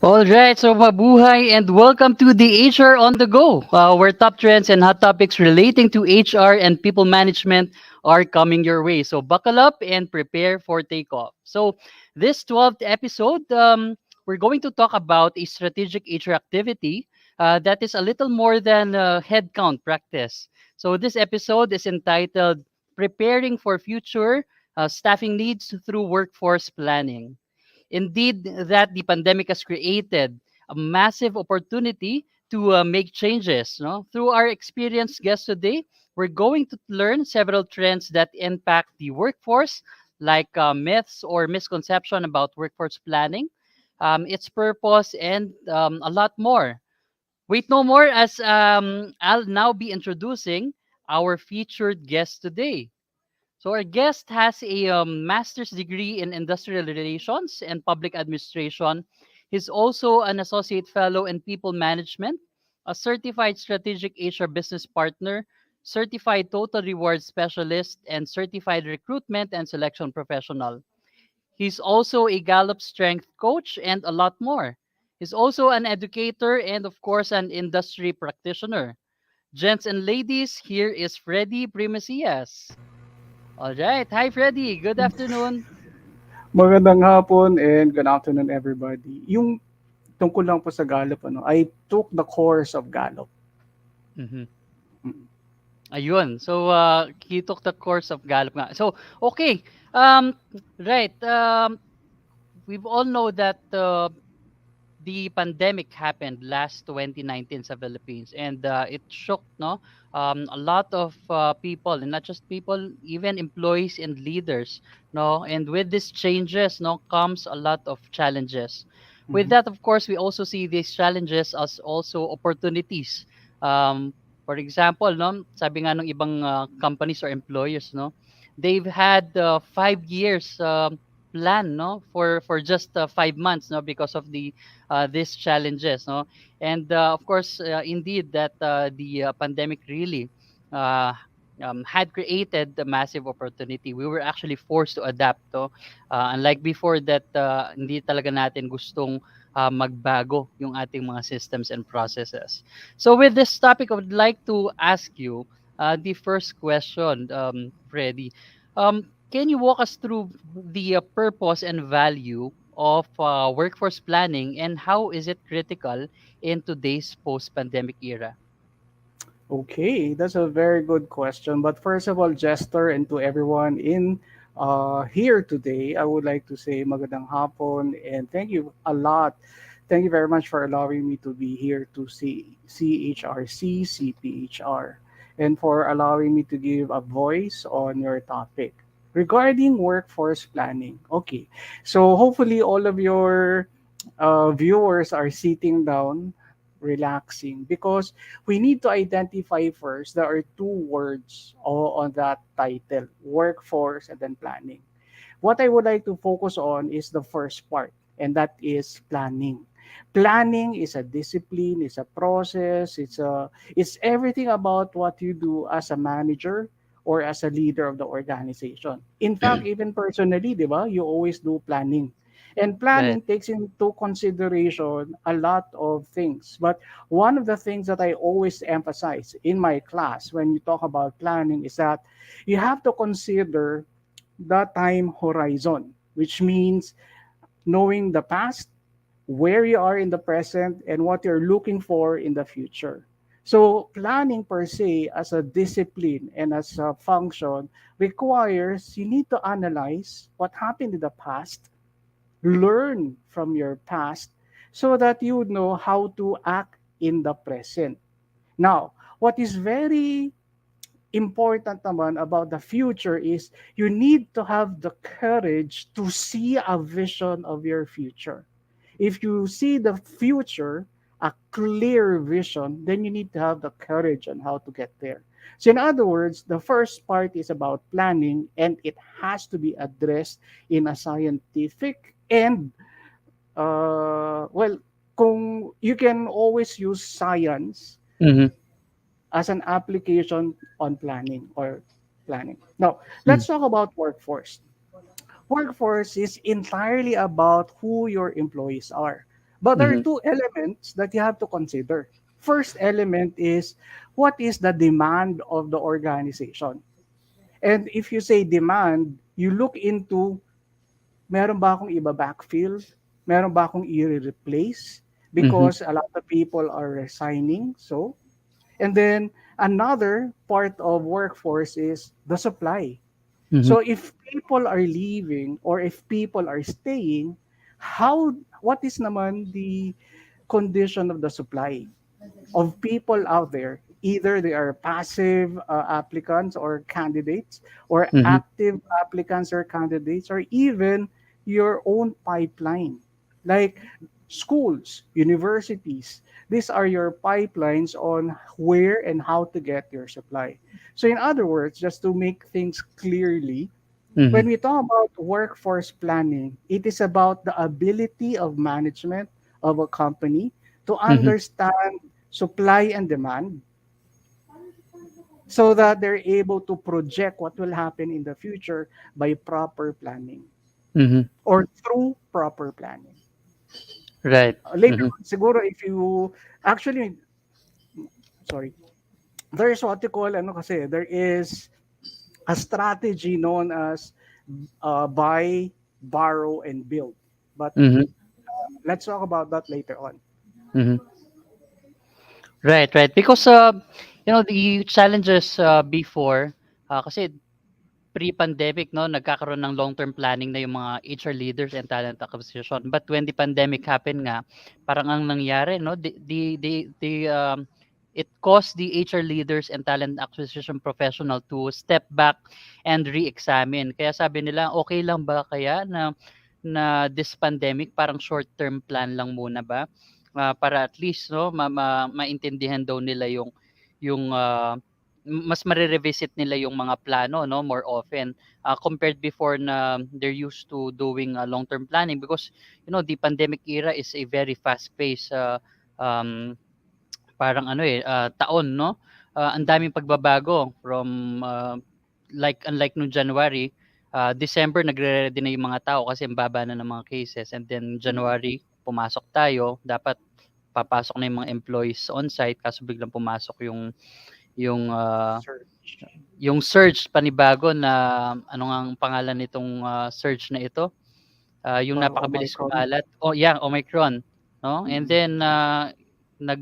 All right, so mabuhay and welcome to the HR on the go, where top trends and hot topics relating to HR and people management are coming your way. So buckle up and prepare for takeoff. So this 12th episode, we're going to talk about a strategic HR activity that is a little more than headcount practice. So this episode is entitled "Preparing for Future Staffing Needs Through Workforce Planning." Indeed, that the pandemic has created a massive opportunity to make changes. No? Through our experienced guests today, we're going to learn several trends that impact the workforce, like myths or misconception about workforce planning, its purpose, and a lot more. Wait no more, as I'll now be introducing our featured guest today. So our guest has a master's degree in industrial relations and public administration. He's also an associate fellow in people management, a certified strategic HR business partner, certified total reward specialist, and certified recruitment and selection professional. He's also a Gallup strength coach and a lot more. He's also an educator and, of course, an industry practitioner. Gents and ladies, here is Fredy Primicias. All right. Hi, Freddy. Good afternoon. Magandang hapon and good afternoon everybody. Yung tungkol lang po sa Gallup, I took the course of Gallup. Mhm. Mm. Ayun. So, he took the course of Gallup nga. So, okay. Um, right. We've all know that the pandemic happened last 2019 sa Philippines, and it shook, no, a lot of people, and not just people, even employees and leaders, no. And with these changes, no, comes a lot of challenges. With Mhm. that, of course, we also see these challenges as also opportunities. For example, no, sabi nga ng ibang companies or employers, no, they've had 5 years plan, no, for just 5 months, no, because of these challenges, no. And of course, indeed, that the pandemic really uh, had created a massive opportunity. We were actually forced to adapt, to unlike before, that hindi talaga natin gustong magbago yung ating mga systems and processes. So with this topic, I would like to ask you the first question, Freddy. Can you walk us through the purpose and value of workforce planning, and how is it critical in today's post-pandemic era? Okay, that's a very good question. But first of all, Jester, and to everyone in here today, I would like to say magandang hapon and thank you a lot. Thank you very much for allowing me to be here to see CHRC, CPHR, and for allowing me to give a voice on your topic regarding workforce planning. Okay, so hopefully all of your viewers are sitting down, relaxing, because we need to identify first there are two words on that title: workforce and then planning. What I would like to focus on is the first part, and that is planning. Planning is a discipline, it's a process, it's everything about what you do as a manager or as a leader of the organization. In fact, even personally, di ba, you always do planning. And Right. planning takes into consideration a lot of things. But one of the things that I always emphasize in my class when you talk about planning is that you have to consider the time horizon, which means knowing the past, where you are in the present, and what you're looking for in the future. So, planning per se, as a discipline and as a function, requires you need to analyze what happened in the past, learn from your past, so that you would know how to act in the present. Now, what is very important naman about the future is you need to have the courage to see a vision of your future. If you see the future, a clear vision, then you need to have the courage on how to get there. So, in other words, the first part is about planning and it has to be addressed in a scientific and, well, kung you can always use science Mm-hmm. as an application on planning or planning. Now, Mm. let's talk about workforce. Workforce is entirely about who your employees are. But there are Mhm. two elements that you have to consider. First element is what is the demand of the organization? And if you say demand, you look into meron ba akong iba-backfill? Meron ba akong i-replace? Mhm. Because a lot of people are resigning. So, and then another part of workforce is the supply. Mhm. So if people are leaving or if people are staying, how what is naman the condition of the supply of people out there? Either they are passive applicants or candidates, or Mhm. active applicants or candidates, or even your own pipeline. Like schools, universities, these are your pipelines on where and how to get your supply. So, in other words, just to make things clearly, when Mhm. we talk about workforce planning, it is about the ability of management of a company to Mhm. understand supply and demand so that they're able to project what will happen in the future by proper planning Mhm. or through proper planning. Right. Later Mhm. on, siguro if you actually, sorry, there is what you call, ano kasi, there is a strategy known as buy, borrow, and build. But Mhm. let's talk about that later on. Mhm. Right, right. Because the challenges before kasi pre-pandemic, no, nagkakaroon ng long-term planning na yung mga HR leaders and talent acquisition. But when the pandemic happened nga, parang ang nangyari, no, it caused the HR leaders and talent acquisition professional to step back and re-examine. Kaya sabi nila, okay lang ba kaya na this pandemic parang short-term plan lang muna ba? Para at least, no, maintindihan daw nila yung mas mare-revisit nila yung mga plano, no, more often compared before na they're used to doing long-term planning, because the pandemic era is a very fast-paced um, parang taon, no. Ang daming pagbabago from like unlike nung January, December nagre-ready na yung mga tao kasi ang baba na ng mga cases, and then January pumasok tayo, dapat papasok na yung mga employees on site, kaso biglang pumasok yung Search. yung surge panibago na ano ngang pangalan nitong surge na ito? Yung Parang napakabilis Omicron. kumalat. Oh, yeah, Omicron, no? And Mm. then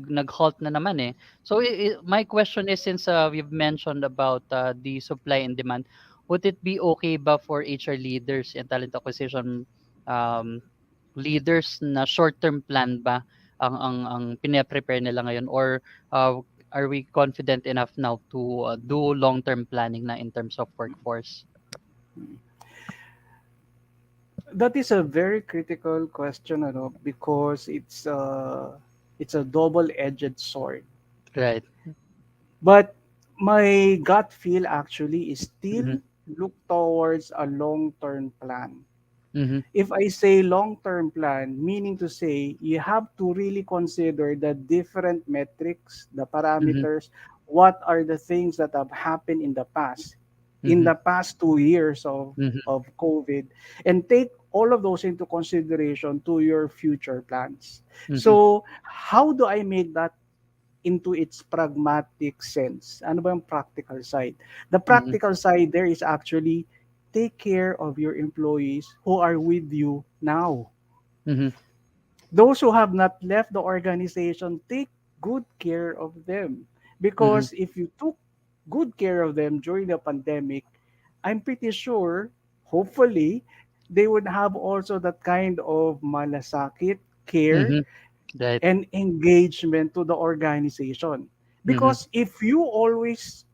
nag-halt na naman eh. So my question is, since we've mentioned about the supply and demand, would it be okay ba for HR leaders and talent acquisition um, leaders na short-term plan ba ang pine-prepare nila ngayon, or uh, are we confident enough now to do long-term planning na in terms of workforce? That is a very critical question, ano, because it's a double-edged sword. Right. But my gut feel actually is Mhm. still look towards a long-term plan. Mhm. If I say long-term plan, meaning to say you have to really consider the different metrics, the Mhm. parameters, what are the things that have happened in Mhm. the past 2 years Mhm. of COVID, and take all of those into consideration to your future plans. Mhm. So, how do I make that into its pragmatic sense? Ano ba yung practical side? The Mhm. practical side there is actually take care of your employees who are with you now. Mhm. Those who have not left the organization, take good care of them. Mhm. Because if you took good care of them during the pandemic, I'm pretty sure, hopefully, they would have also that kind of malasakit, care, Mhm. Right. and engagement to the organization. Mhm. Because if you always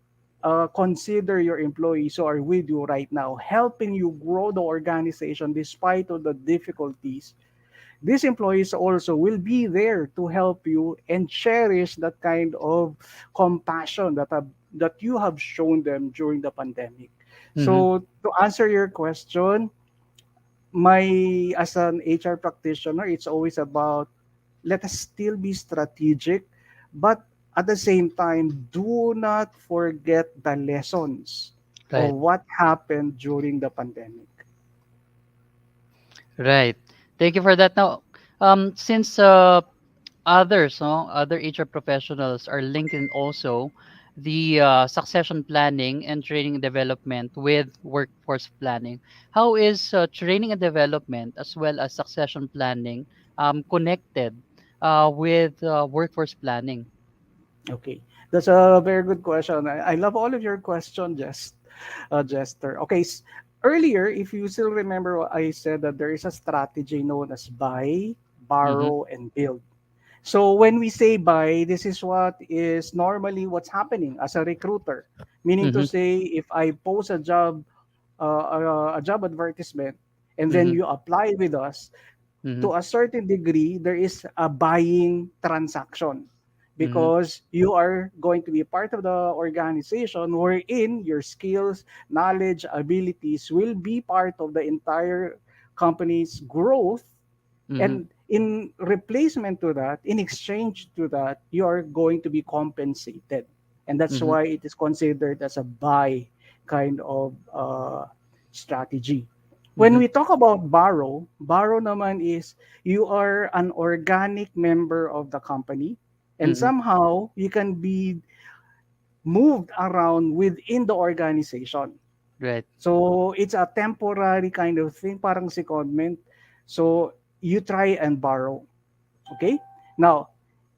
consider your employees who are with you right now, helping you grow the organization despite of the difficulties, these employees also will be there to help you and cherish that kind of compassion that you have shown them during the pandemic. Mhm. So to answer your question, my as an HR practitioner, it's always about let us still be strategic, but at the same time, do not forget the lessons of Right. what happened during the pandemic. Right. Thank you for that. Now, Since others, no, other HR professionals are linked in also the succession planning and training and development with workforce planning. How is training and development as well as succession planning connected with workforce planning? Okay, that's a very good question. I love all of your questions, Jester. Okay, earlier, if you still remember, what I said that there is a strategy known as buy, Mm-hmm. borrow, and build. So when we say buy, this is what is normally what's happening as a recruiter. Meaning to Mm-hmm. say, if I post a job advertisement, and then Mm-hmm. you apply with us, Mm-hmm. to a certain degree, there is a buying transaction Mm-hmm. because you are going to be part of the organization wherein your skills, knowledge, abilities will be part of the entire company's growth. Mm-hmm. And in replacement to that, in exchange to that, you are going to be compensated. And that's Mm-hmm. why it is considered as a buy kind of strategy. When Mm-hmm. we talk about borrow, borrow naman is you are an organic member of the company and Mm-hmm. somehow you can be moved around within the organization. Right. So it's a temporary kind of thing, parang secondment. So you try and borrow. Okay? Now,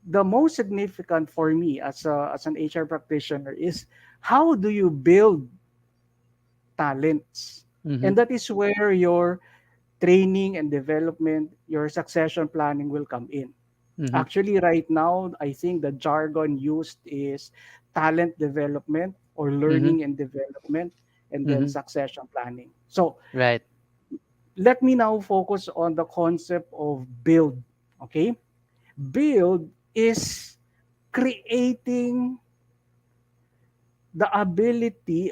the most significant for me as an HR practitioner is how do you build talents? Mm-hmm. And that is where your training and development, your succession planning will come in. Mm-hmm. Actually, right now, I think the jargon used is talent development or Mm-hmm. learning and development, and then Mm-hmm. succession planning. So Right. let me now focus on the concept of build. Okay? Build is creating the ability,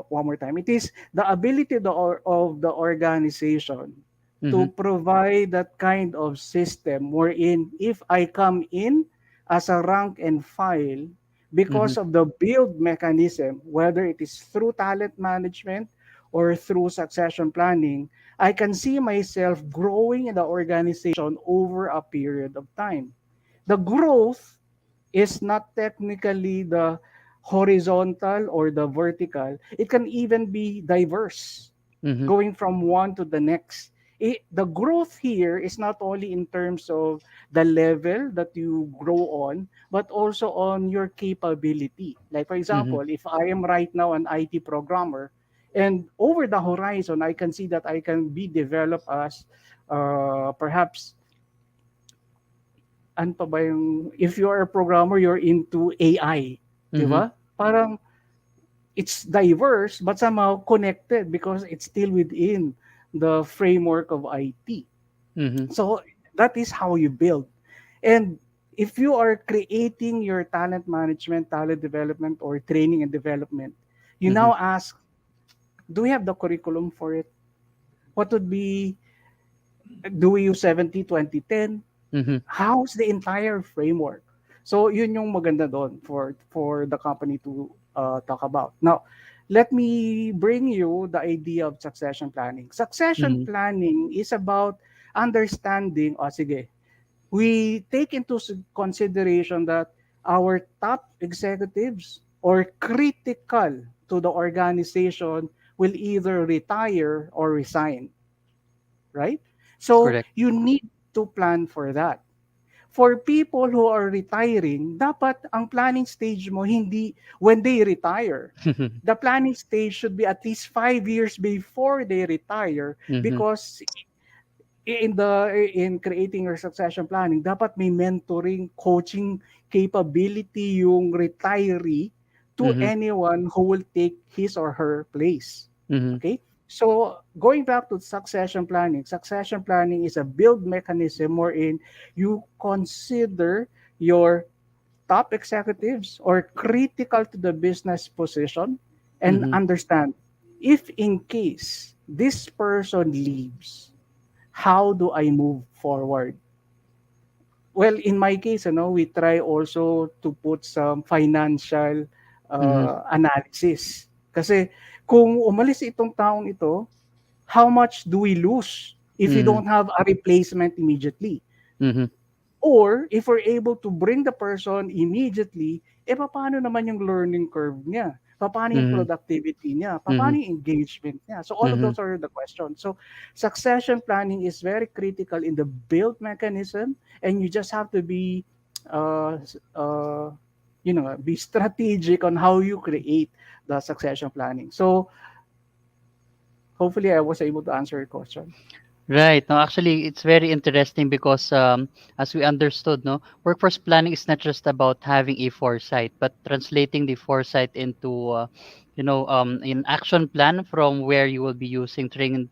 one more time, it is the ability of the organization Mm-hmm. to provide that kind of system wherein if I come in as a rank and file Mm-hmm. because of the build mechanism, whether it is through talent management or through succession planning, I can see myself growing in the organization over a period of time. The growth is not technically the horizontal or the vertical. It can even be diverse, Mm-hmm. going from one to the next. The growth here is not only in terms of the level that you grow on, but also on your capability. Like, for Mm-hmm. example, if I am right now an IT programmer, and over the horizon, I can see that I can be developed as perhaps ano pa ba yung, if you are a programmer, you're into AI, di Mm-hmm. ba? Parang it's diverse but somehow connected because it's still within the framework of IT. Mm-hmm. So that is how you build. And if you are creating your talent management, talent development, or training and development, you Mm-hmm. now ask, do we have the curriculum for it? What would be, do we use 70-20-10? Mm-hmm. How's the entire framework? So yun yung maganda doon for the company to talk about. Now, let me bring you the idea of succession planning. Succession Mm-hmm. planning is about understanding, sige, we take into consideration that our top executives or critical to the organization will either retire or resign, right? So Correct. you need to plan for that. For people who are retiring, dapat ang planning stage mo hindi when they retire. The planning stage should be at least 5 years before they retire Mm-hmm. because in creating your succession planning, dapat may mentoring, coaching capability yung retiree to Mm-hmm. anyone who will take his or her place. Mm-hmm. Okay? So, going back to succession planning is a build mechanism wherein you consider your top executives or critical to the business position and Mm-hmm. understand if in case this person leaves, how do I move forward? Well, in my case, we try also to put some financial Mm-hmm. analysis. Kasi kung umalis itong taong ito, how much do we lose if we Mm-hmm. don't have a replacement immediately? Mhm. Or if we're able to bring the person immediately, paano naman yung learning curve niya? Paano yung Mhm. productivity niya? Paano Mhm. yung engagement niya? So all of Mhm. those are the questions. So succession planning is very critical in the build mechanism, and you just have to be, uh, uh, be strategic on how you create the succession planning. So hopefully I was able to answer your question. Right. No, actually, it's very interesting because as we understood, no, workforce planning is not just about having a foresight, but translating the foresight into, an action plan from where you will be using training,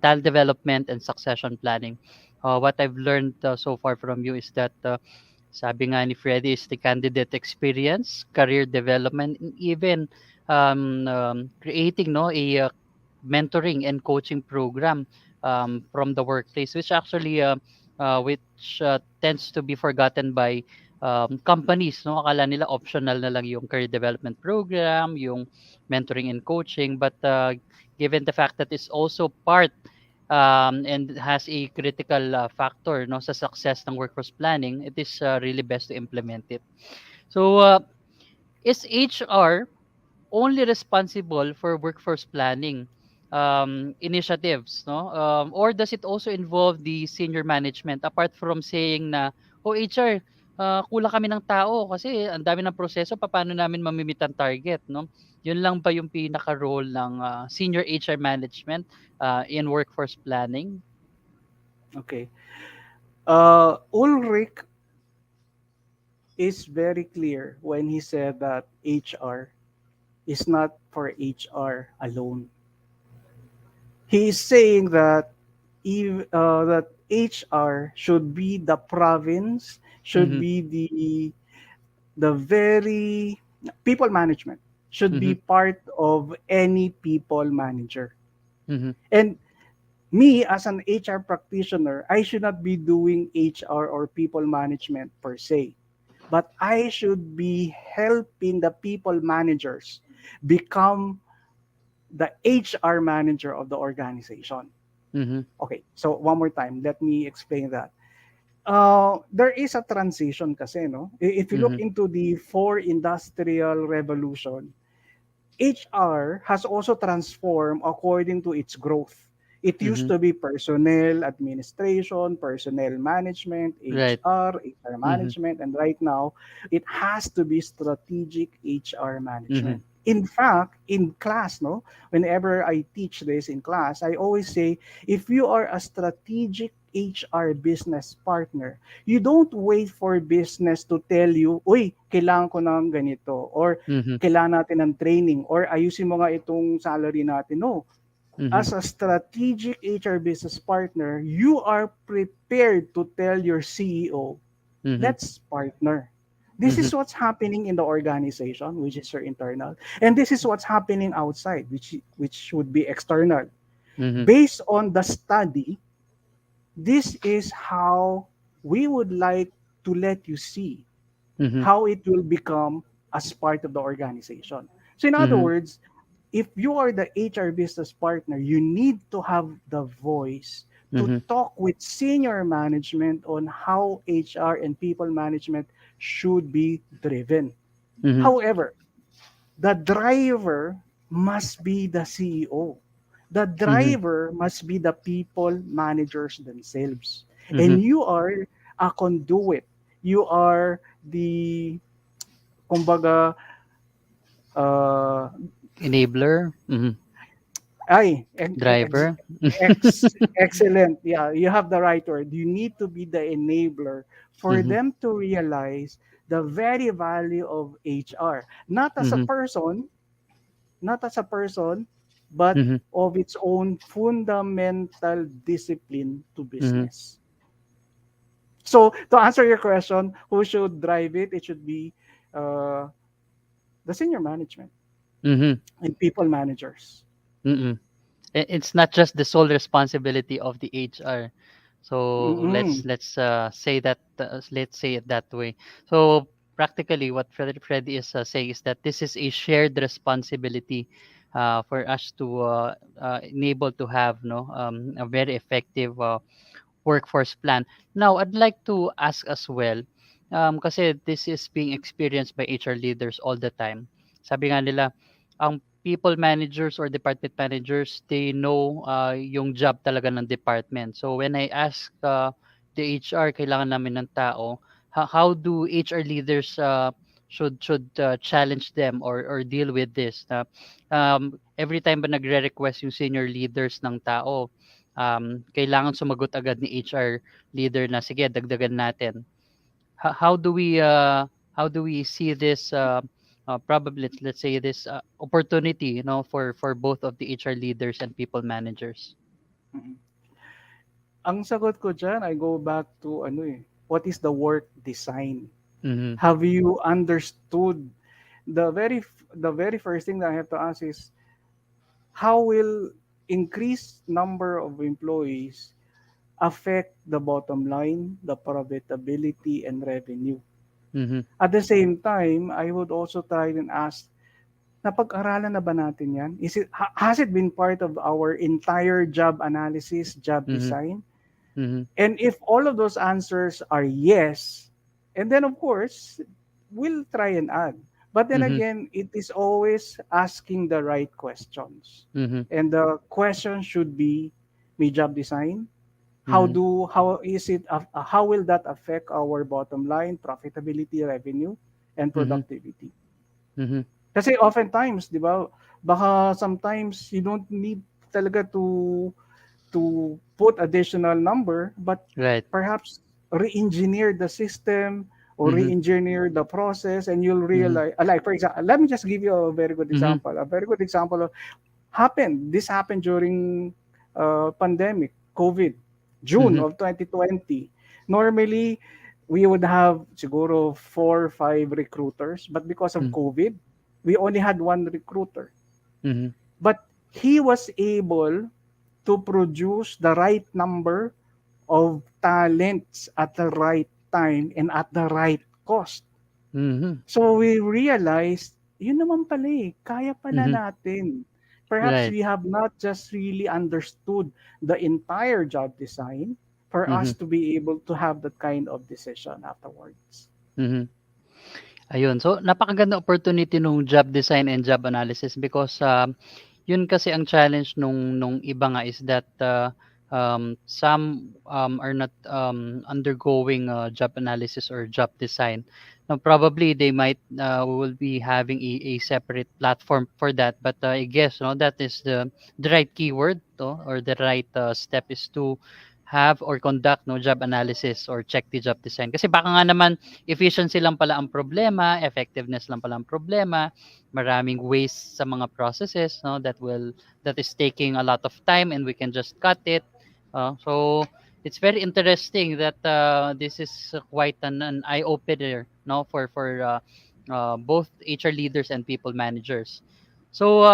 talent development, and succession planning. What I've learned so far from you is that sabi nga ni Freddy is the candidate experience, career development, and even creating a mentoring and coaching program from the workplace, which actually tends to be forgotten by companies. No, akala nila optional na lang yung career development program, yung mentoring and coaching, but given the fact that it's also part and has a critical factor no sa success ng workforce planning, it is really best to implement it. So is HR only responsible for workforce planning initiatives, no? Or does it also involve the senior management apart from saying na, "Oh, HR, kulang kami ng tao kasi ang dami ng proseso, paano namin mamimit ang target," no? Yun lang ba yung pinaka-role ng senior HR management in workforce planning? Okay. Ulrich is very clear when he said that HR is not for HR alone. He is saying that that HR should be the province, should Mhm. be the very people management should be Mhm. part of any people manager. Mhm. And me as an HR practitioner, I should not be doing HR or people management per se, but I should be helping the people managers become the HR manager of the organization. Mhm. Okay, so one more time, let me explain that. There is a transition kasi, no? If you look Mhm. into the four industrial revolution, HR has also transformed according to its growth. It used Mhm. to be personnel administration, personnel management, Right. HR Mhm. management, and right now it has to be strategic HR Mhm. management. In fact, in class, no, whenever I teach this in class, I always say if you are a strategic HR business partner, you don't wait for business to tell you, uy, kailangan ko ng ganito, or Mhm. kailangan natin ng training or ayusin mo nga itong salary natin. No. Mhm. As a strategic HR business partner, you are prepared to tell your CEO, Mhm. let's partner. This is Mhm. what's happening in the organization, which is your internal, and this is what's happening outside, which would be external. Mhm. Based on the study, this is how we would like to let you see Mhm. how it will become as part of the organization. So, in other Mhm. words, if you are the HR business partner, you need to have the voice to Mhm. talk with senior management on how HR and people management should be driven. Mhm. However, the driver must be the CEO. The Mhm. driver must be the people managers themselves. And Mhm. you are a conduit. You are the, kumbaga, uh, Enabler. Mhm. ay, Driver. excellent. Yeah, you have the right word. You need to be the enabler for Mhm. them to realize the very value of HR, not as a Mhm. person, not as a person, but Mhm. of its own fundamental discipline to Mhm. business. So, to answer your question, who should drive it? It should be uh, the senior management Mhm. and people managers. Mm. It's not just the sole responsibility of the HR. So Mm-mm. let's say it that way. So practically, what Freddy is saying is that this is a shared responsibility for us to enable to have no a very effective workforce plan. Now, I'd like to ask as well, kasi this is being experienced by HR leaders all the time. Sabi nga nila, ang people managers or department managers, they know yung job talaga ng department. So when I ask the HR, kailangan namin ng tao, how do HR leaders should challenge them or deal with this? Na every time ba nagre-request yung senior leaders ng tao, kailangan sumagot agad ni HR leader na sige dagdagan natin. How do we see this probably let's say this opportunity for both of the HR leaders and people managers? Mm. Ang sagot ko diyan, I go back to ano eh, what is the work design? Mhm. Have you understood the very first thing that I have to ask is how will increased number of employees affect the bottom line, the profitability and revenue? Mhm. At the same time, I would also try and ask, napag-aralan na ba natin yan? Has it been part of our entire job analysis, job Mhm. design? Mhm. And if all of those answers are yes, and then of course, we'll try and add. But then Mhm. again, it is always asking the right questions. Mhm. And the question should be, may job design? Mhm. How will that affect our bottom line, profitability, revenue, and Mhm. productivity? Mhm. Kasi oftentimes, di ba, baka sometimes you don't need talaga to put additional number, but Right. perhaps re-engineer the system or Mhm. re-engineer the process, and you'll Mhm. realize, like for example, let me just give you a very good Mhm. example. A very good example of this happened during pandemic, COVID, June Mhm. of 2020. Normally, we would have siguro 4 or 5 recruiters, but because of Mhm. COVID, we only had one recruiter. Mhm. But he was able to produce the right number of talents at the right time and at the right cost. Mhm. So we realized, yun naman pala eh, kaya pala Mhm. natin. Perhaps Right. we have not just really understood the entire job design for us Mhm. to be able to have that kind of decision afterwards. Mhm. Ayun. So, napakaganda opportunity nung job design and job analysis because yun kasi ang challenge nung iba nga is that some are not undergoing job analysis or job design. Now, probably they might will be having a separate platform for that, but I guess that is the right keyword or the right step is to have or conduct job analysis or check the job design kasi baka nga naman efficiency lang pala ang problema, effectiveness lang pala ang problema, maraming waste sa mga processes that is taking a lot of time and we can just cut it. So it's very interesting that this is quite an eye opener for both HR leaders and people managers. So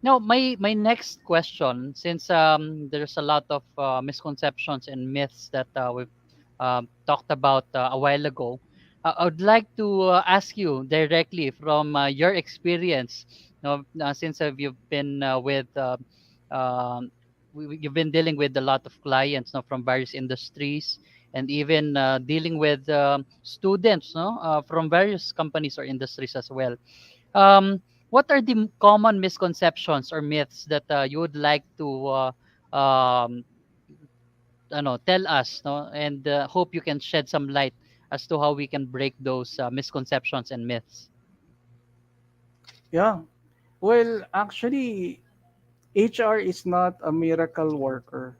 no, my next question, since there's a lot of misconceptions and myths that we've talked about a while ago, I would like to ask you directly from your experience. Since you've been um, you've been dealing with a lot of clients from various industries and even dealing with students from various companies or industries as well. What are the common misconceptions or myths that you would like to um, tell us, no? And hope you can shed some light as to how we can break those misconceptions and myths. Yeah. Well, actually, HR is not a miracle worker.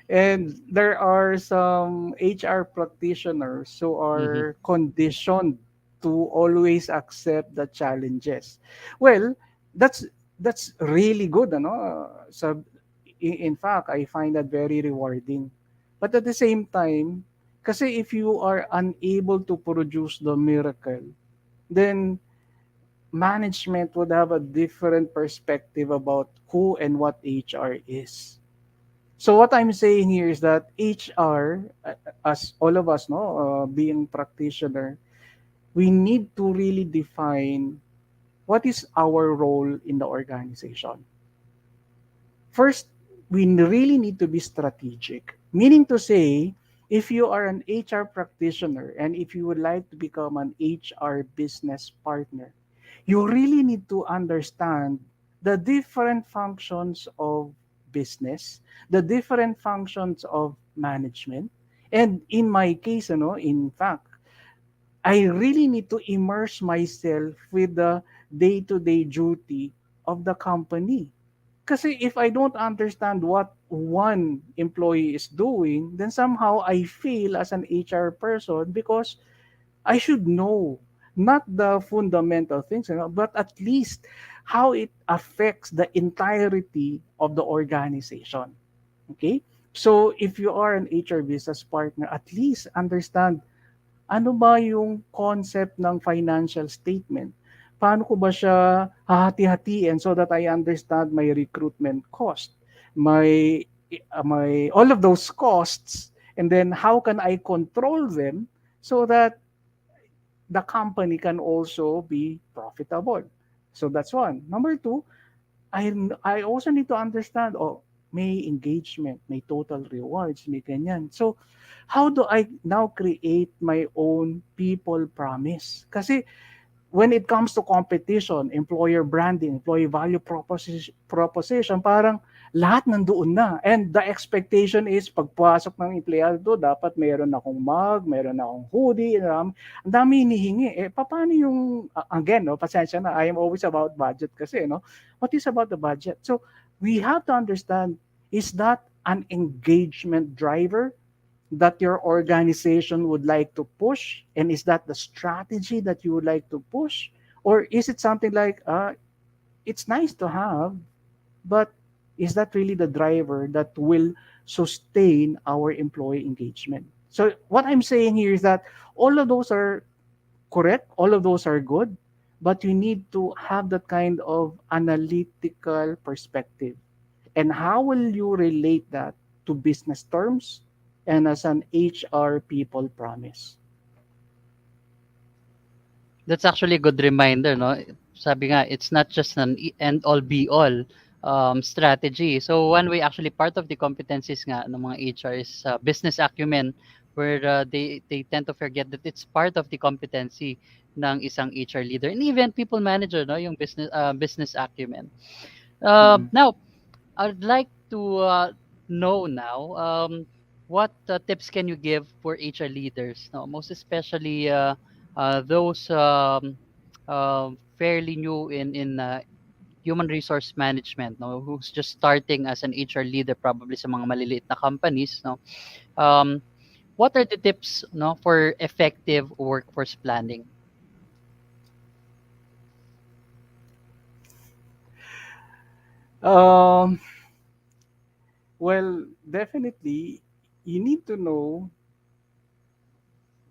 And there are some HR practitioners who Mhm. are conditioned to always accept the challenges. Well, that's that's really good, ano? So, in fact, I find that very rewarding. But at the same time, kasi if you are unable to produce the miracle, then management would have a different perspective about who and what HR is. So what I'm saying here is that HR, as all of us, no, being practitioner, we need to really define what is our role in the organization. First, we really need to be strategic. Meaning to say, if you are an HR practitioner and if you would like to become an HR business partner, you really need to understand the different functions of business, the different functions of management. And in my case, in fact, I really need to immerse myself with the day-to-day duty of the company. Kasi if I don't understand what one employee is doing, then somehow I fail as an HR person because I should know not the fundamental things, but at least how it affects the entirety of the organization. Okay? So if you are an HR business partner, at least understand ano ba yung concept ng financial statement? Paano ko ba siya hahati-hatiin so that I understand my recruitment cost, my my all of those costs, and then how can I control them so that the company can also be profitable. So that's one. Number two, I also need to understand, oh, may engagement, may total rewards, may ganyan. So, how do I now create my own people promise? Kasi when it comes to competition, employer branding, employee value proposition, parang lahat nandoon na. And the expectation is pagpasok ng empleyado, dapat meron akong mug, meron akong hoodie, ang dami hinihingi. Eh, paano yung, again, no, pasensya na, I am always about budget kasi, no? What is about the budget? So, we have to understand, is that an engagement driver that your organization would like to push? And is that the strategy that you would like to push? Or is it something like, it's nice to have, but is that really the driver that will sustain our employee engagement? So, what I'm saying here is that all of those are correct, all of those are good, but you need to have that kind of analytical perspective. And how will you relate that to business terms and as an HR people promise? That's actually a good reminder, no? Sabi nga, it's not just an end all be all strategy. So one way, actually part of the competencies nga ng mga HR is business acumen, where they tend to forget that it's part of the competency ng isang HR leader and even people manager, no, yung business acumen. Mm-mm. Now I'd like to know now, what tips can you give for HR leaders, no? Most especially those fairly new in human resource management, no? Who's just starting as an HR leader, probably sa mga maliliit na companies, no? Um, what are the tips, no, for effective workforce planning? Um, well, definitely, you need to know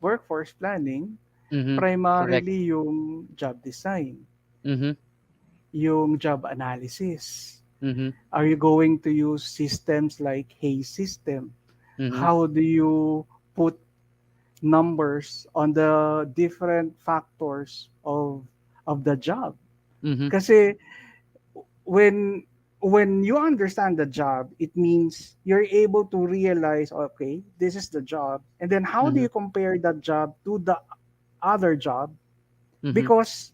workforce planning, Mm-hmm. Correct. primarily yung job design, Mm-hmm. yung job analysis. Mm-hmm. Are you going to use systems like Hayes system? Mm-hmm. How do you put numbers on the different factors of the job? Mm-hmm. Kasi when when you understand the job, it means you're able to realize, okay, this is the job, and then how do Mm-hmm. you compare that job to the other job? Mm-hmm. Because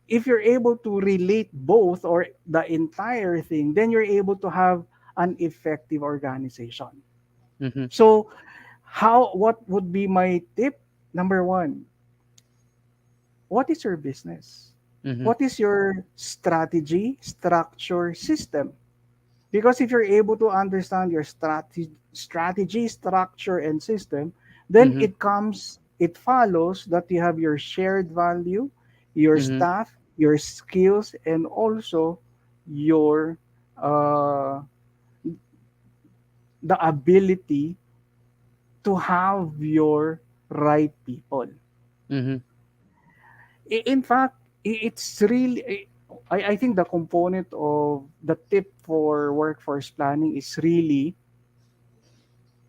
if you're able to relate both or the entire thing, then you're able to have an effective organization. Mm-hmm. So, what would be my tip? Number one, what is your business? Mm-hmm. What is your strategy, structure, system? Because if you're able to understand your strategy, structure, and system, then Mm-hmm. it follows that you have your shared value, your Mm-hmm. staff, your skills, and also your uh, the ability to have your right people. Mm-hmm. In fact, it's really, I think the component of the tip for workforce planning is really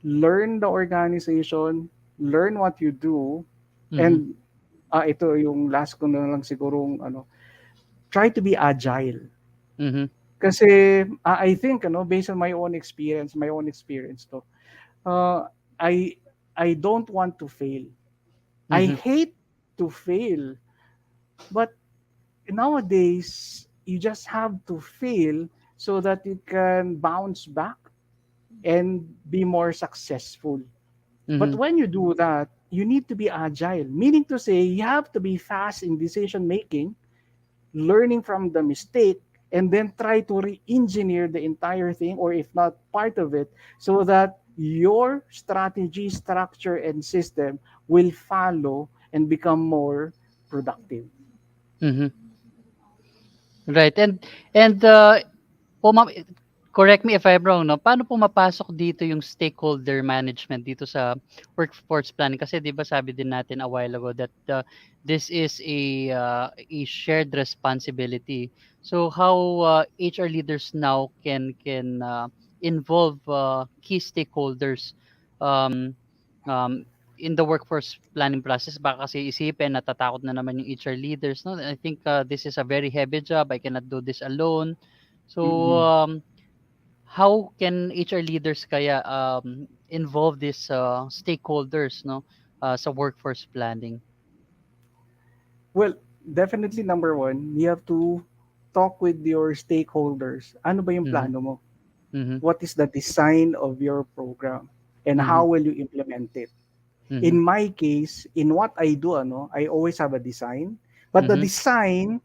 learn the organization, learn what you do, Mm-hmm. and ito yung last ko na lang sigurong try to be agile. Mm-hmm. Kasi I think based on my own experience to, uh, I I don't want to fail. I Mhm. hate to fail, but nowadays you just have to fail so that you can bounce back and be more successful. But Mhm. when you do that, you need to be agile, meaning to say you have to be fast in decision making, learning from the mistake, and then try to re-engineer the entire thing, or if not part of it, so that your strategy, structure, and system will follow and become more productive. Mhm. Right. And puma correct me if I'm wrong, no? Paano pumapasok dito yung stakeholder management dito sa workforce planning? Kasi 'di ba sabi din natin a while ago that this is a shared responsibility. So how HR leaders now can involve key stakeholders um um in the workforce planning process? Baka kasi isipin natatakot na naman yung HR leaders, no? I think this is a very heavy job. I cannot do this alone. So, Mm-mm. how can HR leaders kaya involve these stakeholders, no, sa workforce planning? Well, definitely number one, you have to talk with your stakeholders. Ano ba yung Mhm. plano mo? Mhm. What is the design of your program? And how Mhm. will you implement it? In Mhm. my case, in what I do, I always have a design. But the Mhm. design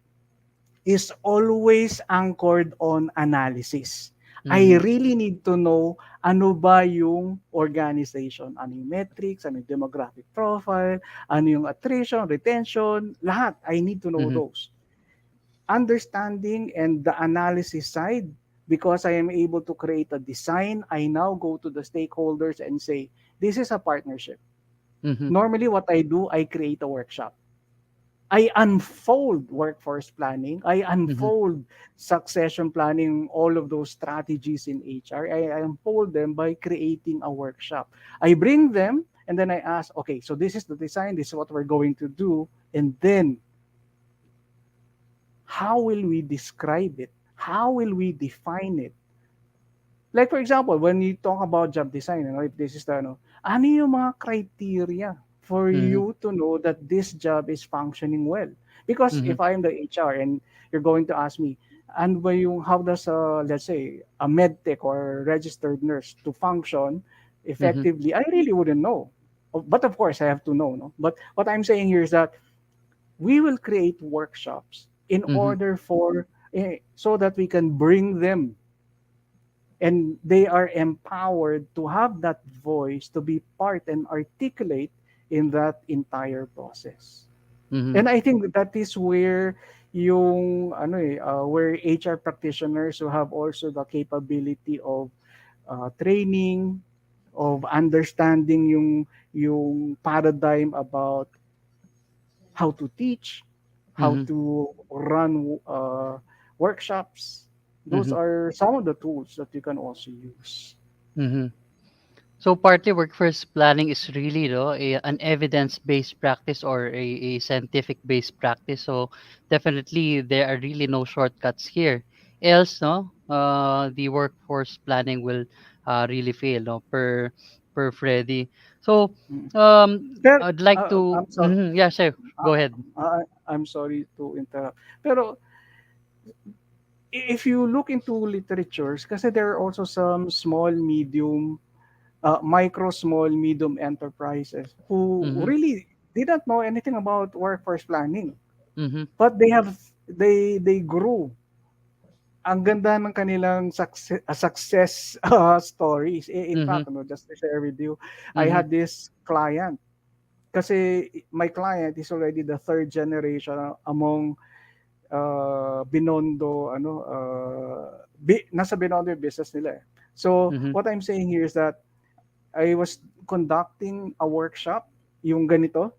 is always anchored on analysis. I Mhm. really need to know ano ba yung organization, ano yung metrics, ano yung demographic profile, ano yung attrition, retention, lahat. I need to know Mhm. those. Understanding and the analysis side, because I am able to create a design, I now go to the stakeholders and say, this is a partnership. Mhm. Normally, what I do, I create a workshop. I unfold workforce planning. I Mhm. unfold succession planning, all of those strategies in HR. I unfold them by creating a workshop. I bring them and then I ask, okay, so this is the design, this is what we're going to do. And then how will we describe it? How will we define it? Like for example, when you talk about job design, if this is the ano yung mga criteria for Mhm. you to know that this job is functioning well? Because Mhm. if I am the HR and you're going to ask me, and ba yung how does let's say a med tech or registered nurse to function Mhm. effectively, I really wouldn't know. But of course, I have to know, no? But what I'm saying here is that we will create workshops in Mhm. order for so that we can bring them and they are empowered to have that voice to be part and articulate in that entire process. Mhm. And I think that is where yung where HR practitioners who have also the capability of training, of understanding yung paradigm about how to teach, how Mhm. to run workshops. Those Mhm. are some of the tools that you can also use. Mhm. So partly workforce planning is really an evidence-based practice or a scientific-based practice. So definitely there are really no shortcuts here. Else, no, the workforce planning will really fail, no, per Freddy. So Mm. Pero, I'd like to, I'm sorry. yeah, sure, go Uh, ahead. I'm sorry to interrupt. Pero if you look into literatures, kasi there are also some small, medium, micro, small, medium enterprises who Mm-hmm. really didn't know anything about workforce planning, Mm-hmm. but they grew. Ang ganda ng kanilang success stories. In Mm-hmm. fact, just to share with you, I Mm-hmm. had this client. Kasi my client is already the third generation among Binondo, nasa Binondo yung business nila eh. So, Mm-hmm. what I'm saying here is that I was conducting a workshop, yung ganito,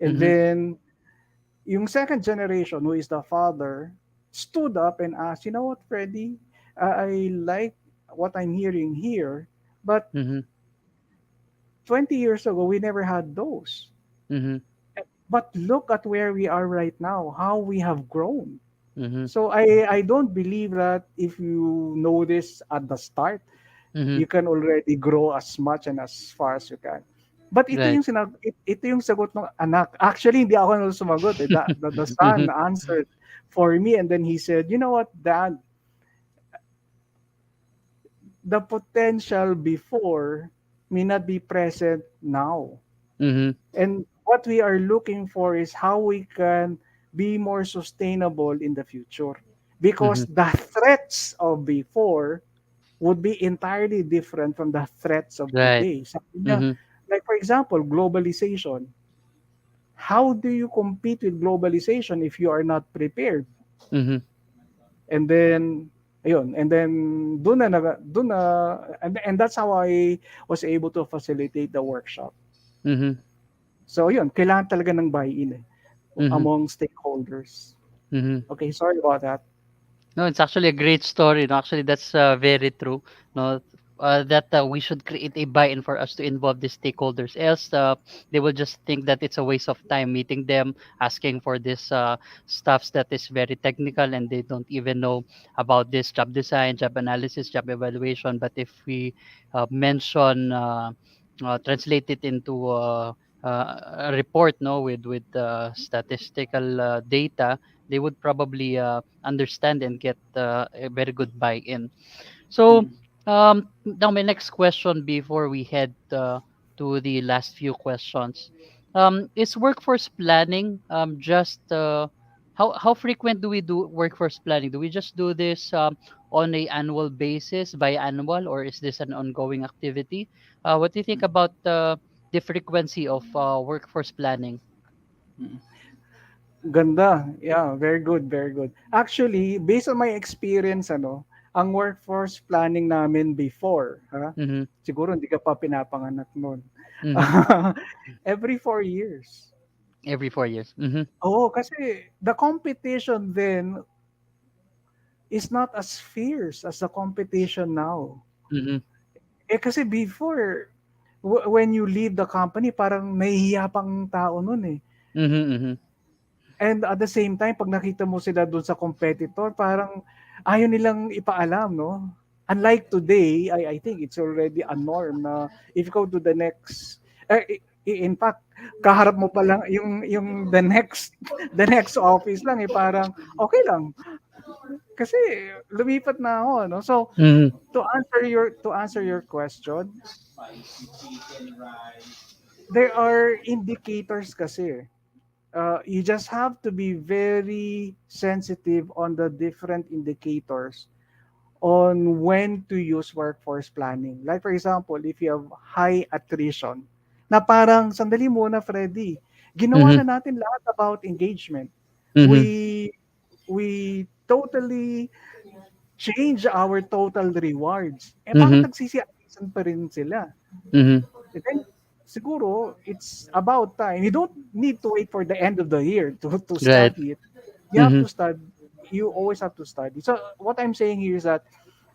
and Mm-hmm. then yung second generation, who is the father, stood up and asked, you know what, Freddie, I like what I'm hearing here, but Mm-hmm. 20 years ago, we never had those. Mm-hmm. But look at where we are right now, how we have grown. Mhm. So I don't believe that if you know this at the start, Mhm. you can already grow as much and as far as you can. But Right. ito yung sagot ng anak. Actually, hindi ako nung sumagot. Eh. The son Mhm. answered for me, and then he said, you know what, Dad, the potential before may not be present now. Mhm. And what we are looking for is how we can be more sustainable in the future. Because Mhm. the threats of before would be entirely different from the threats of Right. today. Sabi niya, Mhm. like for example, globalization. How do you compete with globalization if you are not prepared? Mhm. And then ayun, and then doon na and that's how I was able to facilitate the workshop. Mhm. So yun, kailangan talaga ng buy-in Mhm. among stakeholders. Mhm. Okay, sorry about that. No, it's actually a great story. No, actually, that's very true. No, that we should create a buy-in for us to involve the stakeholders. Else, they will just think that it's a waste of time meeting them, asking for this stuffs that is very technical, and they don't even know about this job design, job analysis, job evaluation. But if we mention, translate it into a report, no, with statistical data, they would probably understand and get a very good buy-in. So, Mm. now my next question before we head to the last few questions, is workforce planning just how frequent do we do workforce planning? Do we just do this on a annual basis, biannual, or is this an ongoing activity? What do you think about the frequency of workforce planning? Mm. Ganda. Yeah, very good, very good. Actually, based on my experience, ang workforce planning namin before, ha? Mm-hmm. Siguro hindi ka pa pinapanganak noon. Mm-hmm. Every 4 years. Every 4 years. Mm-hmm. Oo, kasi the competition then is not as fierce as the competition now. Mm-hmm. Kasi before, when you leave the company, parang nahihiya pang tao nun eh. Mm-hmm. Mm-hmm. And at the same time, pag nakita mo sila doon sa competitor, parang ayaw nilang ipaalam, no? Unlike today, I think it's already a norm na if you go to the next, in fact, kaharap mo pa lang yung the next office lang eh parang okay lang kasi lumipat na ako no. So Mm-hmm. to answer your question, there are indicators kasi. You just have to be very sensitive on the different indicators on when to use workforce planning. Like for example, if you have high attrition, na parang sandali muna Freddy, ginawa Mm-hmm. na natin lahat about engagement. Mm-hmm. We totally change our total rewards. Eh bakit Mhm, nagsisi-alisan pa rin sila? mhm. And then siguro it's about time. You don't need to wait for the end of the year to Right. study it. You have Mhm, to study. You always have to study. So what I'm saying here is that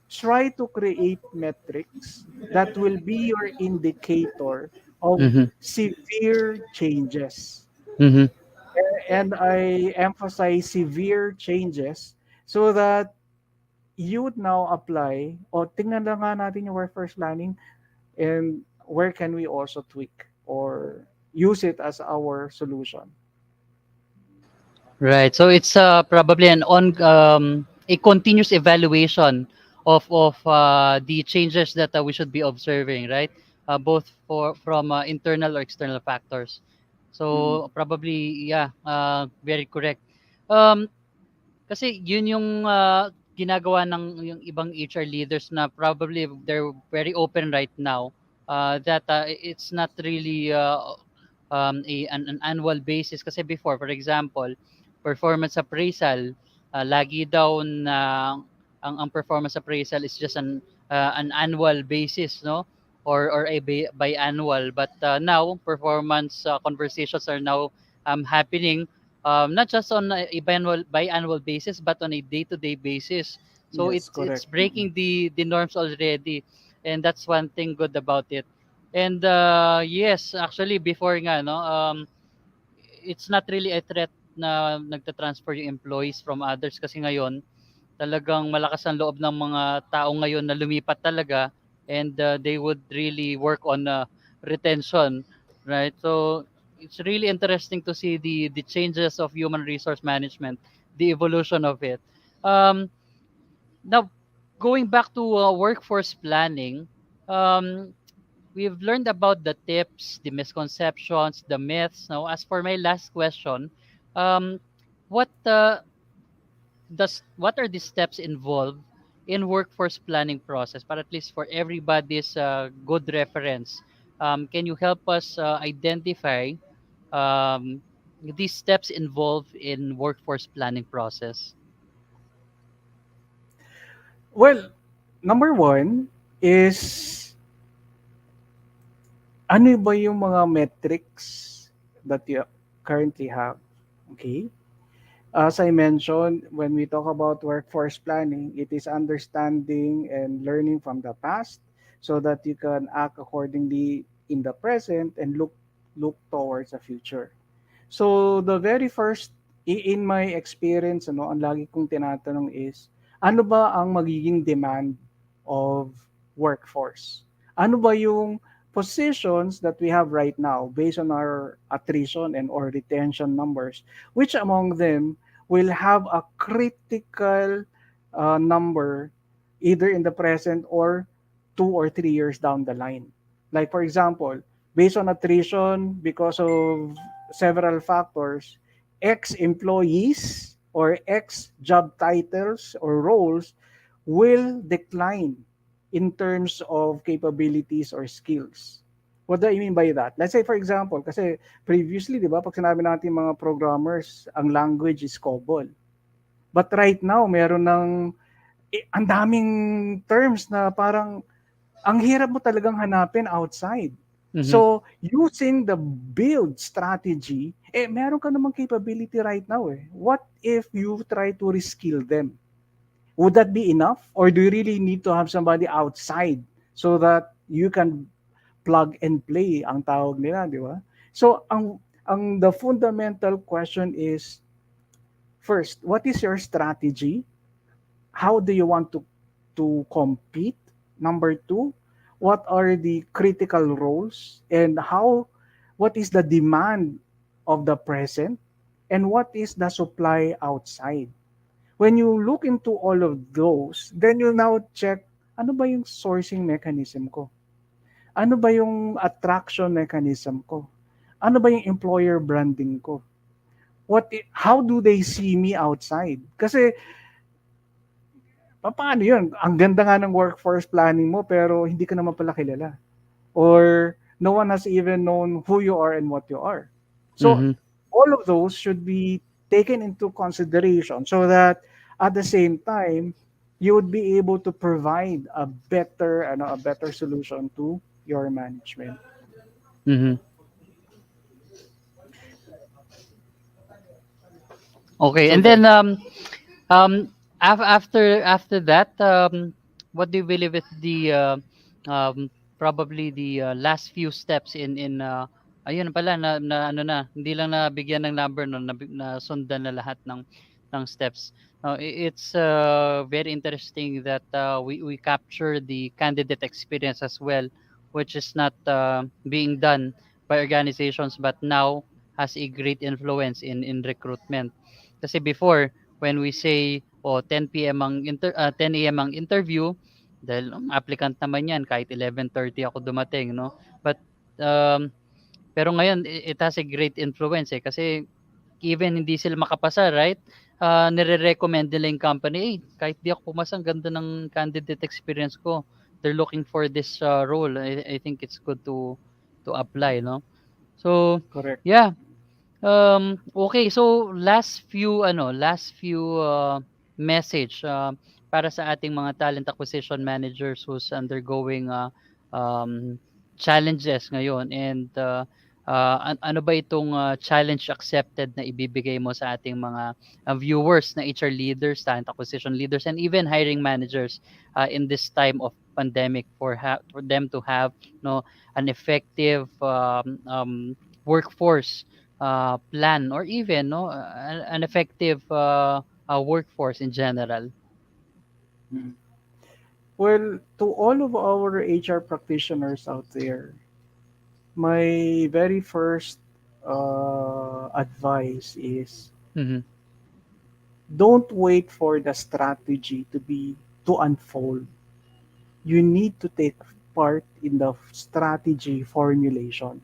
try to create metrics that will be your indicator of mhm, severe changes. mhm. And I emphasize severe changes so that you would now apply o tingnan lang nga natin yung workforce planning and where can we also tweak or use it as our solution. Right. So it's probably a continuous evaluation of the changes that we should be observing, right? Both for from internal or external factors. Mm. So probably yeah, very correct. Um, Kasi yun yung ginagawa ng yung ibang HR leaders na probably they're very open right now that it's not really an annual basis kasi before for example performance appraisal lagi daw na ang performance appraisal is just an annual basis, no, or a biannual, but now performance conversations are now happening not just on a biannual basis, but on a day-to-day basis. So Yes, it's correct. Mm. breaking the norms already, and that's one thing good about it. And yes, actually, before nga, no, it's not really a threat na nagta-transfer yung employees from others kasi ngayon talagang malakas ang loob ng mga tao ngayon na lumipat talaga, and they would really work on retention, right? So it's really interesting to see the changes of human resource management, the evolution of it. Um, Now, going back to workforce planning, um, we've learned about the tips, the misconceptions, the myths. Now, as for my last question, um, what what are the steps involved in workforce planning process? But at least for everybody's good reference, can you help us identify um, these steps involved in workforce planning process? Well, number one is ano ba yung mga metrics that you currently have? Okay. As I mentioned, when we talk about workforce planning, it is understanding and learning from the past so that you can act accordingly in the present and look towards the future. So the very first in my experience, ano, ang lagi kong tinatanong is ano ba ang magiging demand of workforce? Ano ba yung positions that we have right now based on our attrition and or retention numbers? Which among them will have a critical number either in the present or 2 or 3 years down the line? Like for example, based on attrition because of several factors, X employees or X job titles or roles will decline in terms of capabilities or skills. What do I mean by that? Let's say for example, kasi previously, di ba, pag sinabi natin mga programmers, ang language is COBOL. But right now, meron ng ang daming terms na parang ang hirap mo talagang hanapin outside. Mm-hmm. So, using the build strategy, meron ka namang capability right now eh. What if you try to reskill them? Would that be enough? Or do you really need to have somebody outside so that you can plug and play ang tawag nila, di ba? So, ang the fundamental question is, first, what is your strategy? How do you want to compete? Number two, what are the critical roles and what is the demand of the present and what is the supply outside? When you look into all of those, then you now check ano ba yung sourcing mechanism ko? Ano ba yung attraction mechanism ko? Ano ba yung employer branding ko? How do they see me outside? Kasi paano yun? Ang ganda nga ng workforce planning mo pero hindi ka naman pala kilala. Or no one has even known who you are and what you are. So Mm-hmm. all of those should be taken into consideration so that at the same time you would be able to provide a better solution to your management. Mm-hmm. Okay, So and there. then after that, what do you believe is the probably the last few steps in ayun pala na ano na hindi lang nabigyan ng number no na sundan na lahat ng steps. It's very interesting that we capture the candidate experience as well, which is not being done by organizations but now has a great influence in recruitment. Kasi before, when we say, oh, 10 PM 10 AM ang interview, dahil applicant naman yan, kahit 11:30 ako dumating, no? But, pero ngayon, it has a great influence eh, kasi even hindi sila makapasa, right? Nire-recommend nila yung company, eh, kahit di ako pumasa, ang ganda ng candidate experience ko. They're looking for this role. I think it's good to apply, no? So, Correct. yeah. Okay, so last few message para sa ating mga talent acquisition managers who's undergoing um, challenges ngayon, and ano ba itong challenge accepted na ibibigay mo sa ating mga viewers na HR leaders, talent acquisition leaders, and even hiring managers in this time of pandemic for them to have no an effective workforce plan, or even no an effective workforce in general? Mm. Well, to all of our HR practitioners out there, my very first advice is Mm-hmm. don't wait for the strategy to unfold. You need to take part in the strategy formulation.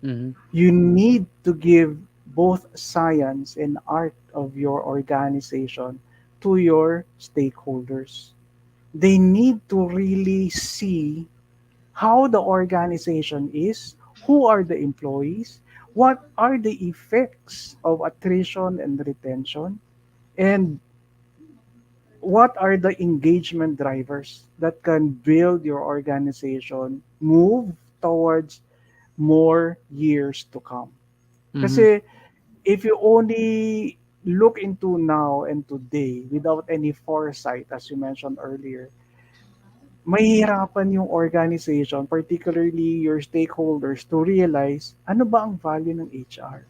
Mm-hmm. You need to give both science and art of your organization to your stakeholders. They need to really see how the organization is, who are the employees, what are the effects of attrition and retention, and what are the engagement drivers that can build your organization move towards more years to come. Mm-hmm. Kasi if you only look into now and today without any foresight, as you mentioned earlier, mahihirapan yung organization, particularly your stakeholders, to realize ano ba ang value ng HR.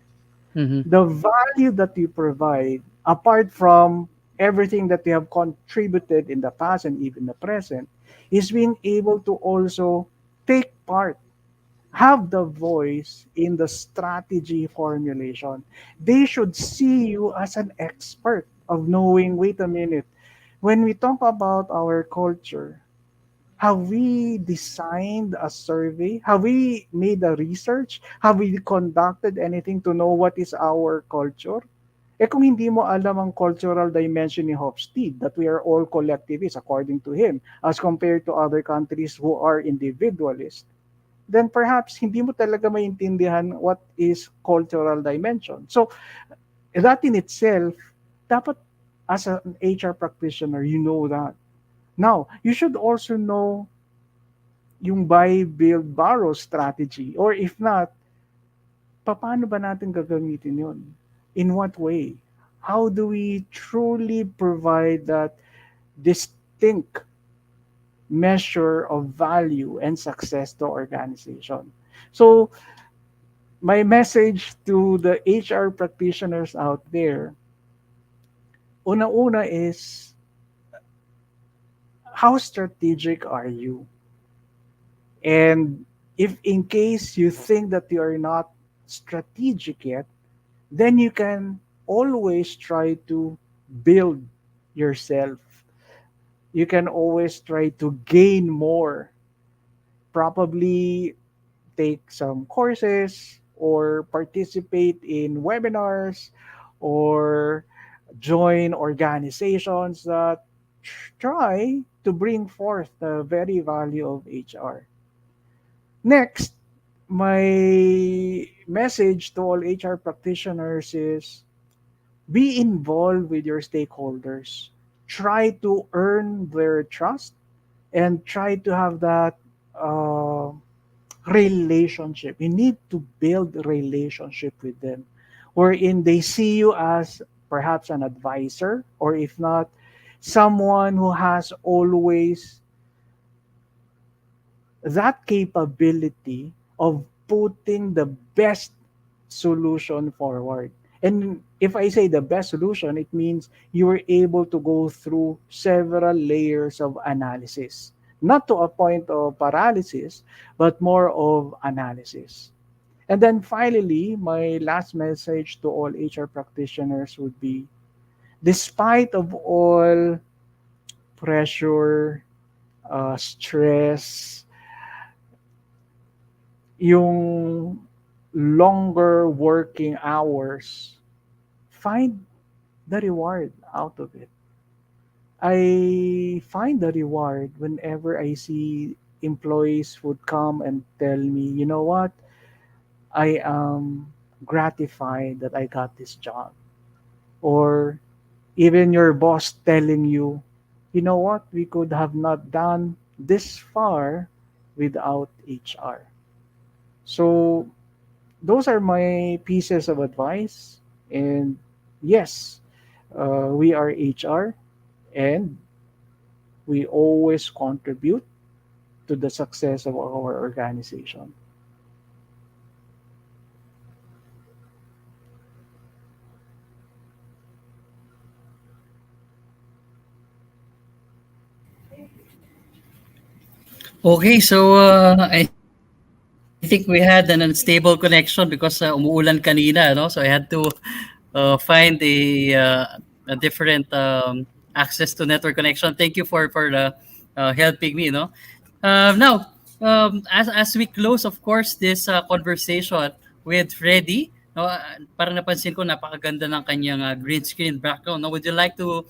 Mm-hmm. The value that you provide, apart from everything that you have contributed in the past and even the present, is being able to also take part, have the voice in the strategy formulation. They should see you as an expert of knowing, wait a minute, when we talk about our culture, have we designed a survey? Have we made a research? Have we conducted anything to know what is our culture? Eh kung hindi mo alam ang cultural dimension ni Hofstede, that we are all collectivists according to him, as compared to other countries who are individualist, then perhaps hindi mo talaga maintindihan what is cultural dimension. So that in itself, dapat as an HR practitioner, you know that. Now, you should also know yung buy, build, borrow strategy. Or if not, paano ba natin gagamitin yun? In what way? How do we truly provide that distinct measure of value and success to organization? So, my message to the HR practitioners out there, una-una is, how strategic are you? And if in case you think that you are not strategic yet, then you can always try to build yourself. You can always try to gain more. Probably take some courses or participate in webinars or join organizations that try to bring forth the very value of HR. Next, my message to all HR practitioners is be involved with your stakeholders. Try to earn their trust and try to have that uh, relationship. You need to build a relationship with them, wherein they see you as perhaps an advisor, or if not, someone who has always that capability of putting the best solution forward. And if I say the best solution, it means you were able to go through several layers of analysis, not to a point of paralysis, but more of analysis. And then finally, my last message to all HR practitioners would be, despite of all pressure, stress, yung longer working hours, find the reward out of it. I find the reward whenever I see employees would come and tell me, you know what, I am gratified that I got this job. Or even your boss telling you, you know what, we could have not done this far without HR. So those are my pieces of advice. And yes, we are HR and we always contribute to the success of our organization. Okay, so I think we had an unstable connection because umuulan kanina, no? So I had to find a different access to network connection. Thank you for the helping me, no? Now, as we close, of course, this conversation with Freddy, no, parang napansin ko napakaganda ng kanyang green screen background. No? Would you like to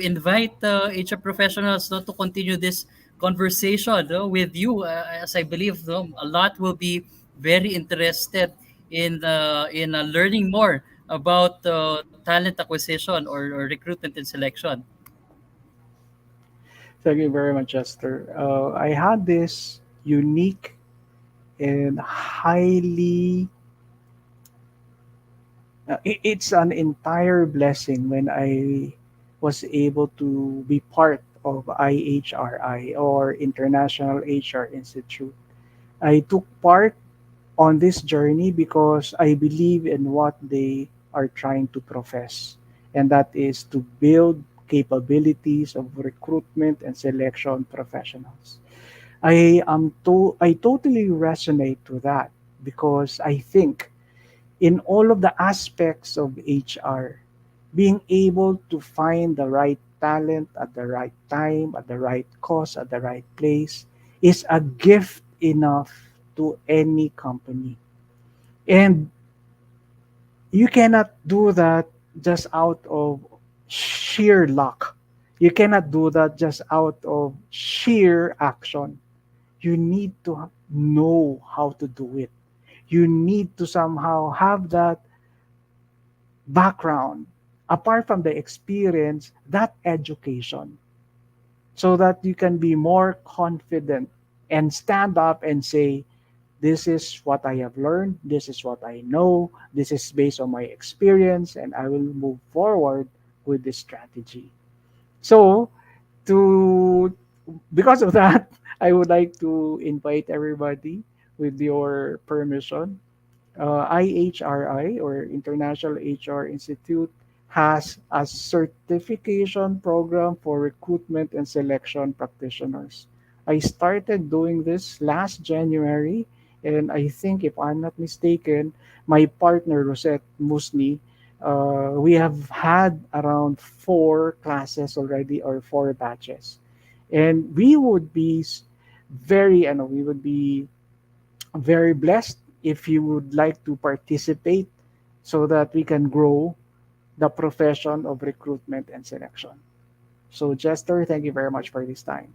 invite HR professionals, no, to continue this conversation, no, with you? As I believe, no, a lot will be very interested in learning more about talent acquisition or recruitment and selection. Thank you very much, Esther. I had this unique and highly, it's an entire blessing when I was able to be part of IHRI, or International HR Institute. I took part on this journey because I believe in what they are trying to profess, and that is to build capabilities of recruitment and selection professionals. I totally resonate to that because I think in all of the aspects of HR, being able to find the right talent at the right time, at the right cost, at the right place is a gift enough to any company. And you cannot do that just out of sheer luck. You cannot do that just out of sheer action. You need to know how to do it. You need to somehow have that background, apart from the experience, that education, so that you can be more confident and stand up and say, this is what I have learned, this is what I know, this is based on my experience, and I will move forward with this strategy. So, to because of that, I would like to invite everybody, with your permission. IHRI, or International HR Institute, has a certification program for recruitment and selection practitioners. I started doing this last January, and I think, if I'm not mistaken, my partner Rosette Musni, we have had around 4 classes already, or 4 batches, and we would be very blessed if you would like to participate, so that we can grow the profession of recruitment and selection. So, Jester, thank you very much for this time.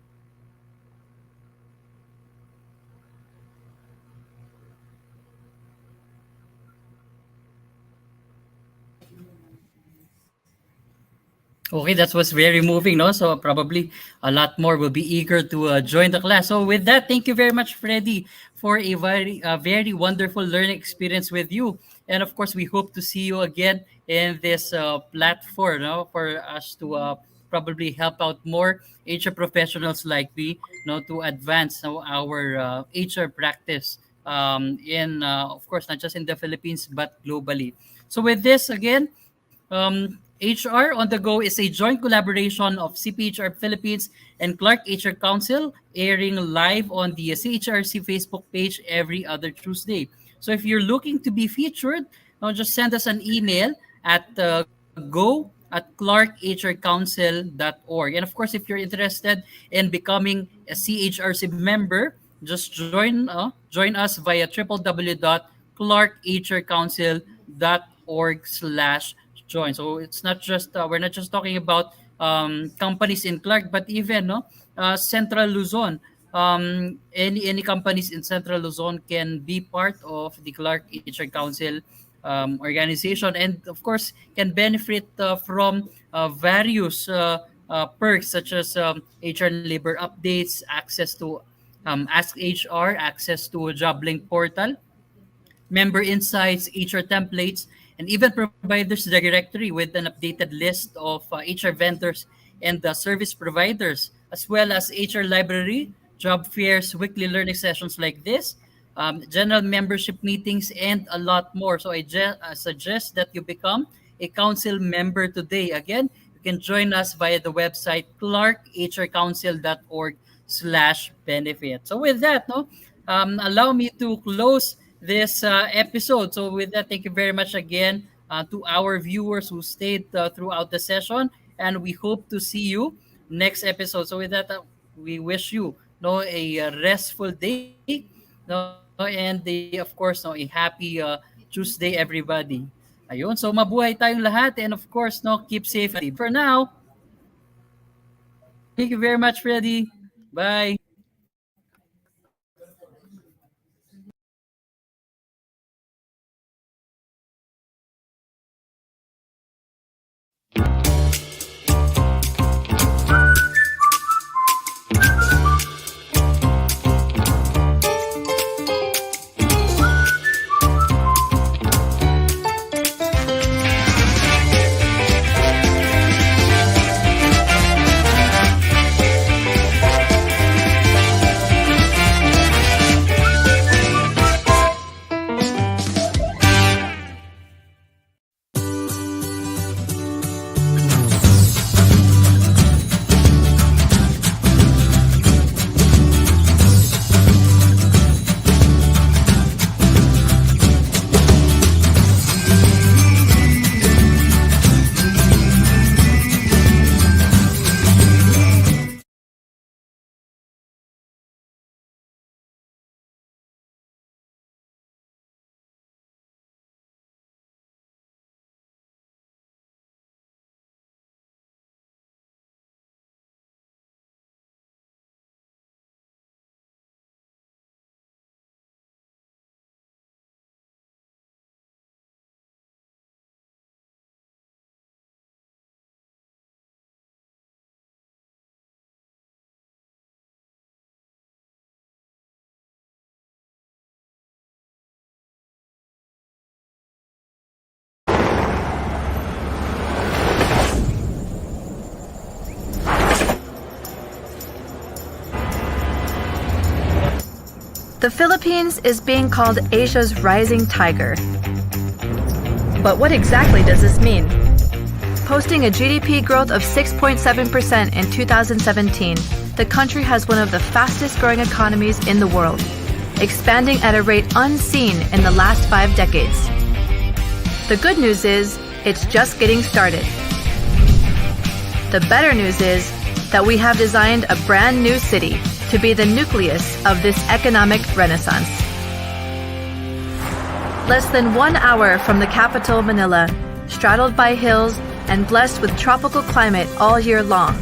Okay, that was very moving, no? So probably a lot more will be eager to join the class. So with that, thank you very much, Freddy, for a very wonderful learning experience with you. And of course, we hope to see you again in this platform, no, for us to probably help out more HR professionals like me, no, to advance, no, our HR practice in, of course, not just in the Philippines but globally. So with this again. HR on the Go is a joint collaboration of CPHR Philippines and Clark HR Council, airing live on the CHRC Facebook page every other Tuesday. So if you're looking to be featured, just send us an email at go@clarkhrcouncil.org. And of course, if you're interested in becoming a CHRC member, just join us via www.clarkhrcouncil.org/join. So it's not just we're not just talking about companies in Clark, but even, no, Central Luzon. Any companies in Central Luzon can be part of the Clark HR Council organization, and of course can benefit from various perks, such as HR and labor updates, access to Ask HR, access to a job link portal, member insights, HR templates, and even providers directory with an updated list of HR vendors and service providers, as well as HR library, job fairs, weekly learning sessions like this, general membership meetings, and a lot more. So I suggest that you become a council member today. Again, you can join us via the website clarkhrcouncil.org benefit. So with that, no, allow me to close this episode. So with that, thank you very much again to our viewers who stayed throughout the session, and we hope to see you next episode. So with that, we wish you no a restful day, no, and of course no a happy Tuesday, everybody. Ayun, so mabuhay tayong lahat, and of course no keep safe, everybody. But for now, thank you very much, Fredy. Bye. The Philippines is being called Asia's rising tiger. But what exactly does this mean? Posting a GDP growth of 6.7% in 2017, the country has one of the fastest growing economies in the world, expanding at a rate unseen in the last 5 decades. The good news is, it's just getting started. The better news is that we have designed a brand new city to be the nucleus of this economic renaissance. Less than 1 hour from the capital, Manila, straddled by hills and blessed with tropical climate all year long.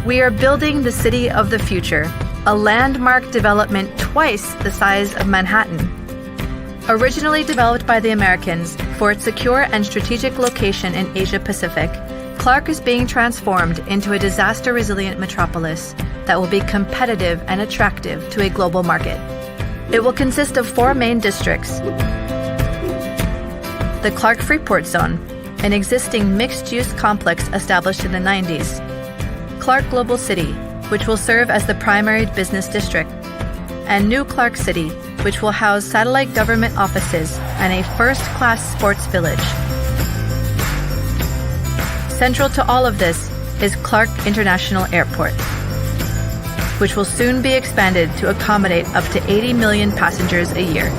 We are building the city of the future, a landmark development twice the size of Manhattan. Originally developed by the Americans for its secure and strategic location in Asia Pacific, Clark is being transformed into a disaster-resilient metropolis that will be competitive and attractive to a global market. It will consist of 4 main districts. The Clark Freeport Zone, an existing mixed-use complex established in the 90s. Clark Global City, which will serve as the primary business district. And New Clark City, which will house satellite government offices and a first-class sports village. Central to all of this is Clark International Airport, which will soon be expanded to accommodate up to 80 million passengers a year.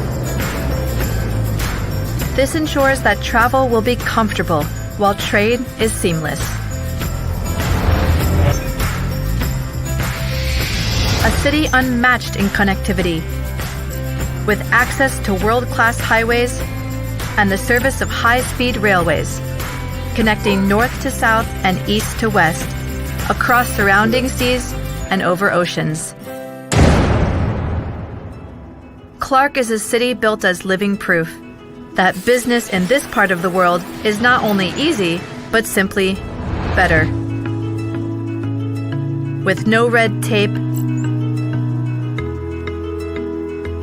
This ensures that travel will be comfortable while trade is seamless. A city unmatched in connectivity, with access to world-class highways and the service of high-speed railways, connecting north to south and east to west, across surrounding seas and over oceans. Clark is a city built as living proof that business in this part of the world is not only easy, but simply better. With no red tape,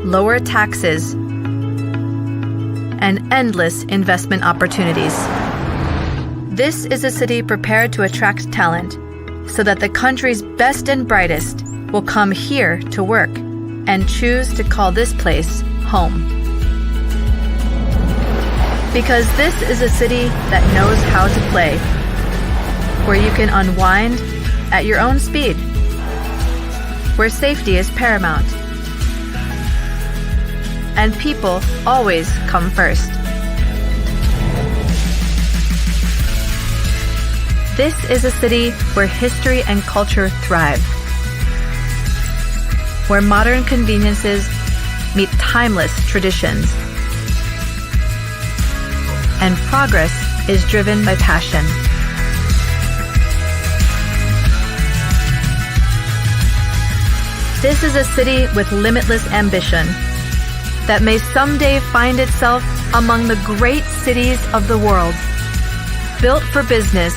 lower taxes, and endless investment opportunities. This is a city prepared to attract talent so that the country's best and brightest will come here to work and choose to call this place home. Because this is a city that knows how to play, where you can unwind at your own speed, where safety is paramount. And people always come first. This is a city where history and culture thrive, where modern conveniences meet timeless traditions, and progress is driven by passion. This is a city with limitless ambition that may someday find itself among the great cities of the world, built for business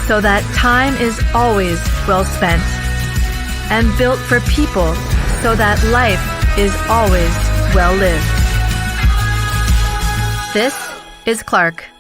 so that time is always well spent, and built for people so that life is always well lived. This is Clark.